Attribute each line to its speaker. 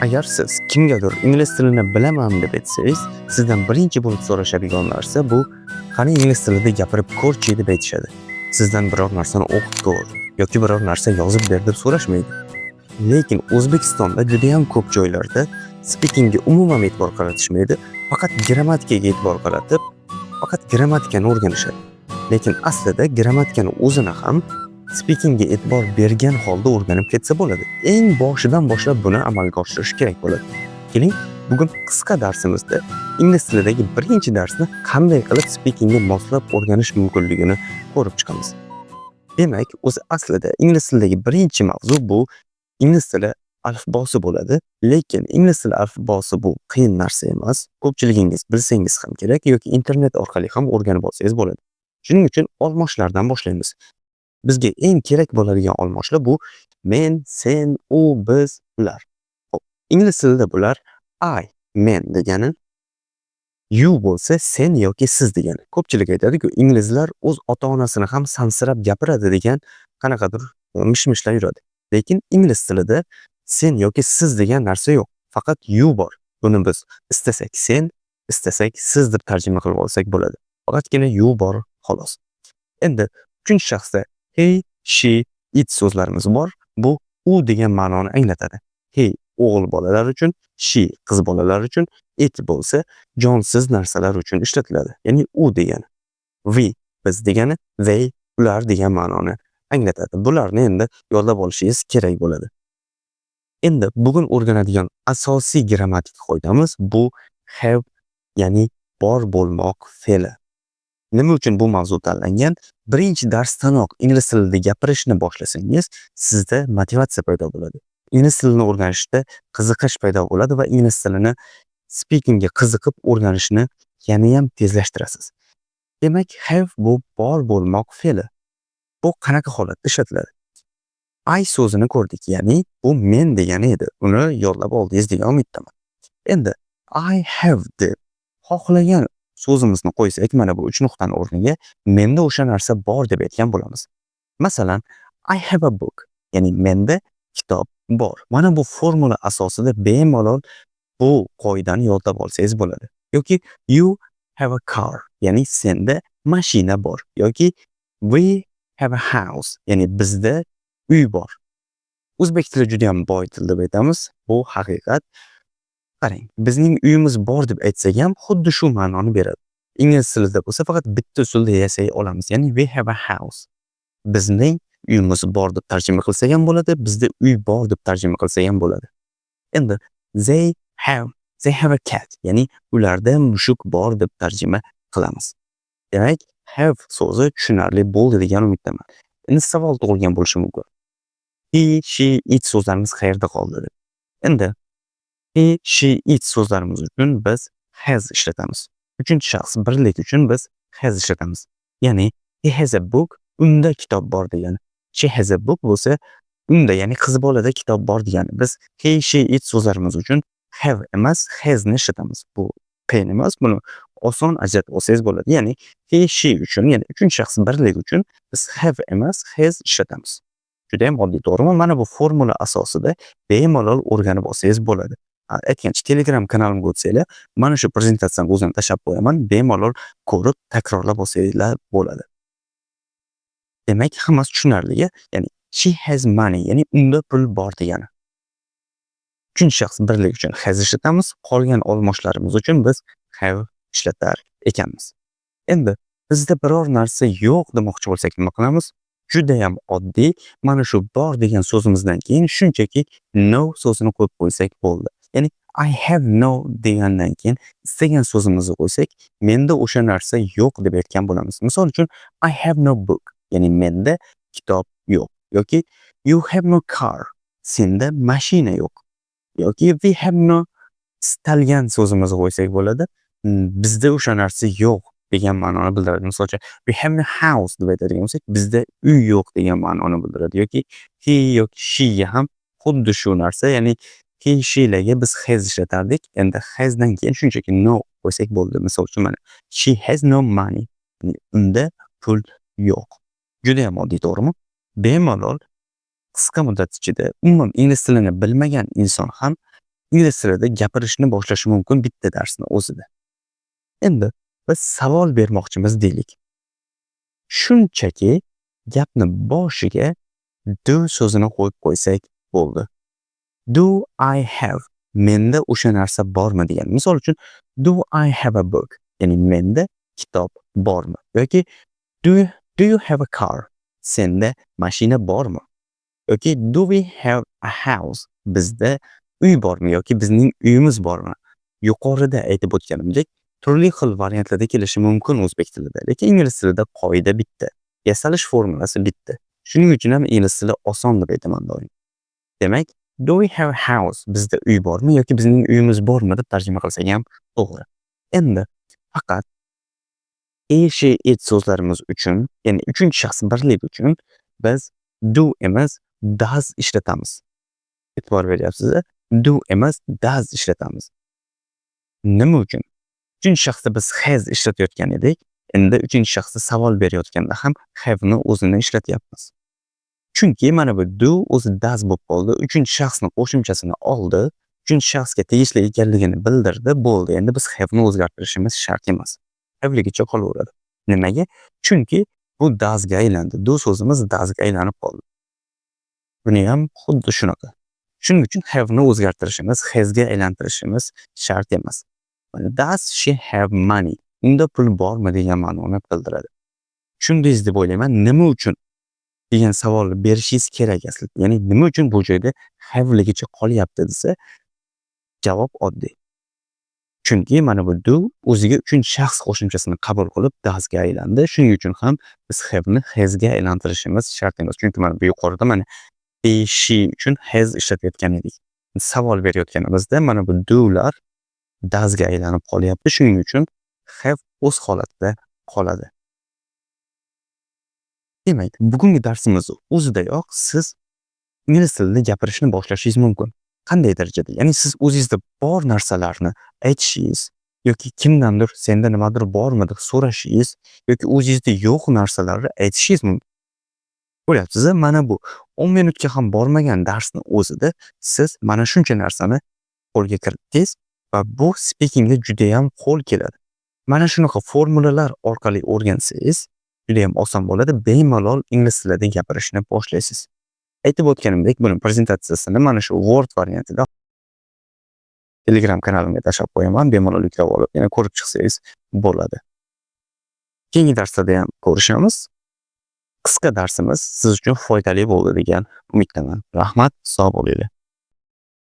Speaker 1: Agar siz kimgadir ingliz tilini bilaman deb aytsangiz, sizdan birinchi bo'lib so'rashadigan narsa bu qani ingliz tilida gapirib ko'rchi deb aytishadi. Sizdan biror narsani o'qib ko'r yoki biror narsa yozib ber deb so'rashmaydi. Lekin O'zbekistonda juda ham ko'p joylarda speakingga umuman e'tibor qaratishmaydi, faqat grammatikaga e'tibor qaratib, faqat grammatikani o'rganishadi. Lekin aslida grammatikani o'zini ham speakingga e'tibor bergan holda o'rganib ketsa bo'ladi. Eng boshidan boshlab buni amalga oshirish kerak bo'ladi. Keling, bugun qisqa darsimizda ingliz tilidagi birinchi darsni qanday qilib speakingga moslab o'rganish mumkinligini ko'rib chiqamiz. Demak, o'zi aslida ingliz tilidagi birinchi mavzu bu ingliz tili alifbosi bo'ladi. Lekin ingliz tili alifbosi bu qiyin narsa emas. Ko'pchiligingiz bilsangiz ham kerak yoki internet orqali ham o'rganib olsangiz bo'ladi. Shuning uchun olmoshlardan boshlaymiz. Bizga eng kerak bo'ladigan olmoshlar bu men, sen, u, biz, ular. Ingliz tilida bular I, men degani, you bo'lsa sen yoki siz degani. Ko'pchilik aytadi-ku, inglizlar o'z ota-onasini ham sansirab gapiradi degan qanaqadir mish-mishlar yuradi. Lekin ingliz tilida sen yoki siz degan narsa yo'q. Faqat you bor. Buni biz istasak sen, istasak siz deb tarjima qilib olsak bo'ladi. Faqatgina you bor xolos. Endi uchinchi shaxsda he, she, it so'zlarimiz bor. Bu u degan ma'noni anglatadi. He o'g'il bolalar uchun, she qiz bolalar uchun, it bo'lsa jonsiz narsalar uchun ishlatiladi. Ya'ni u degani. We biz degani, they ular degan ma'noni anglatadi. Bularni endi yodlab olishingiz kerak bo'ladi. Endi bugun o'rganadigan asosiy grammatik qoidamiz bu have, ya'ni bor bo'lmoq fe'li. Nima uchun bu mavzu tanlangan? Birinchi darsdanoq ingliz tilida gapirishni boshlasangiz, sizda motivatsiya paydo bo'ladi. Ingliz tilini o'rganishda qiziqish paydo bo'ladi va ingliz tilini speakingga qiziqib o'rganishni yana ham tezlashtirasiz. Demak, have bu bor bo'lmoq fe'li. Bu qanaqa holatda ishlatiladi? I so'zini ko'rdik, ya'ni bu men degani edi. Uni yodlab oldingiz degan umiddaman. Endi I have deb xohlagan so'zimizni qo'ysak, mana bu 3 nuqtani o'rniga menda o'sha narsa bor deb aytgan bo'lamiz. Masalan, I have a book, ya'ni menda kitob bor. Mana bu formula asosida bemalol bu qoidani yodlab olsangiz bo'ladi. Yoki you have a car, ya'ni senda mashina bor. Yoki we have a house, ya'ni bizda uy bor. O'zbek tili juda ham boy til deb aytamiz. Bu haqiqat. Qarang, bizning uyimiz bor deb aytsak ham xuddi shu ma'noni beradi. Ingliz tilida bo'lsa faqat bitta usulda yasay olamiz, ya'ni we have a house. Bizning uyimiz bor deb tarjima qilsak ham bo'ladi, bizda uy bor deb tarjima qilsak ham bo'ladi. Endi they have a cat, ya'ni ularda mushuk bor deb tarjima qilamiz. Demak, have so'zi tushunarli bo'ldi degan umiddaman. Endi savol tug'ilgan bo'lishi mumkin. He, she, it so'zlarimiz qayerda qoldi? Endi he, she, it so'zlarimiz uchun biz has ishlatamiz. Uchinchi shaxs birlik uchun biz has ishlatamiz. Ya'ni he has a book, unda kitob bor degani. She has a book bo'lsa unda, ya'ni qiz bolada kitob bor degani. Biz he, she, it so'zlarimiz uchun have emas, has ni ishlatamiz. Bu qiyin emas, buni oson ajratib olsangiz bo'ladi. Ya'ni he, she uchun, ya'ni uchinchi shaxs birlik uchun biz have emas, has ishlatamiz. Juda ham oddiy, to'g'rimi? Mana bu formula asosida bemalol o'rganib olsangiz bo'ladi. Aytgancha, Telegram kanalimga o'tsanglar, mana shu prezentatsiyani o'zim tashlab qo'yaman, bemalol ko'rib, takrorlab olsanglar bo'ladi. Demak, hammasi tushunarli, ya'ni she has money, ya'ni unda pul bor degani. Uchinchi shaxs birlik uchun has ishlatamiz, qolgan olmoshlarimiz uchun biz have ishlatar ekanmiz. Endi bizda biror narsa yo'q demoqchi bo'lsak nima qilamiz? Juda ham oddiy. Mana shu bor degan so'zimizdan keyin shunchaki no so'zini qo'yib qo'ysak bo'ldi. Ya'ni I have no degandan keyin istagan so'zimizni qo'ysak, menda o'sha narsa yo'q deb aytgan bo'lamiz. Misol uchun I have no book, ya'ni menda kitob yo'q. Yoki you have no car, senda mashina yo'q. Yoki we have no istalgan so'zimizni qo'ysak bo'ladi. Bizda o'sha narsa yo'q degan ma'noni bildiradi. Misol uchun we have no house deb aytadigan bo'lsak, bizda uy yo'q degan ma'noni bildiradi. Yoki he yoki she ga ham xuddi shu narsa, ya'ni he, she larga biz has ishlatardik. Endi has dan keyin shunchaki no qo'ysak bo'ldi. Misol uchun mana she has no money, ya'ni unda pul yo'q. Juda ham oddiy, to'g'rimi? Bemalol qisqa muddat ichida umuman ingliz tilini bilmagan inson ham ingliz tilida gapirishni boshlashi mumkin bitta darsni o'zida. Endi biz savol bermoqchimiz deylik. Shunchaki gapni boshiga do so'zini qo'yib qo'ysak bo'ldi. Do I have? Menda o'sha narsa bormi degan. Misol uchun do I have a book? Ya'ni menda kitob bormi? Yoki do you have a car? Senda mashina bormi? Yoki do we have a house? Bizda uy bormi yoki bizning uyimiz bormi? Yuqorida aytib o'tganimdek, turli xil variantlarda kelishi mumkin o'zbek tilida, lekin ingliz tilida qoida bitta. Yasalish formulasi bitta. Shuning uchun ham ingliz tili oson deb aytaman doim. Demak, do we have a house? Bizda uy bormi yoki bizning uyimiz bormi deb tarjima qilsak ham to'g'ri. Endi faqat she, it so'zlarimiz uchun, ya'ni uchinchi shaxs birlik uchun biz do emas does ishlatamiz. E'tibor beryapsiz? Do emas does ishlatamiz. Nima uchun? Uchinchi shaxsda biz has ishlatayotgan edik. Endi uchinchi shaxsda savol berayotganda ham have ni o'zini ishlatyapmiz. Chunki mana bu do o'zi does bo'lib qoldi. Uchinchi shaxsning qo'shimchasini oldi. Uchinchi shaxsga tegishli ekanligini bildirdi. Bo'ldi. Endi biz have ni o'zgartirishimiz shart emas. Have'ligicha qolaveradi. Nimaga? Chunki bu does ga aylandi. Do so'zimiz does ga aylanib qoldi. Buni ham xuddi shunaqa. Shuning uchun have ni o'zgartirishimiz, has ga aylantirishimiz shart emas. Does she have money? Unda pul bormi degan ma'noni bildiradi. Shundaysiz deb o'ylayman. Nima uchun degan savol berishingiz kerak aslida. Ya'ni nima uchun bu joyda have'ligicha qolyapti desa, javob oddiy. Chunki mana bu do o'ziga uchinchi shaxs qo'shimchasini qabul qilib does ga aylandi. Shuning uchun ham biz have ni has ga aylantirishimiz shart emas. Chunki mana bu yuqorida mana she uchun has ishlatayotgan edik. Savol berayotganimizda mana bu do'lar does ga aylanib qolyapti. Shuning uchun have o'z holatida qoladi. Demak, bugungi darsimiz o'zidayoq siz ingliz tilida gapirishni boshlashingiz mumkin. Qanday darajada? Ya'ni siz o'zingizda bor narsalarni aytishingiz yoki kimdandir senda nimadir bormi deb so'rashingiz yoki o'zingizda yo'q narsalarni aytishingiz mumkin. Ko'ryapsiz, mana bu 10 minutga ham bormagan darsni o'zida siz mana shuncha narsani qo'lga kiritdingiz va bu speakingga juda ham qo'l keladi. Mana shunaqa formulalar orqali o'rgansangiz, juda ham oson bo'ladi. Bemalol ingliz tilida gapirishni boshlaysiz. Aytib o'tganimdek, buni prezentatsiyasini mana shu Word variantida Telegram kanalimga tashlab qo'yaman. Bemalol yuklab olib, yana ko'rib chiqsangiz bo'ladi. Keyingi darslarda ham ko'rishamiz. Qisqa darsimiz siz uchun foydali bo'ldi degan umiddaman. Rahmat, sog' bo'linglar.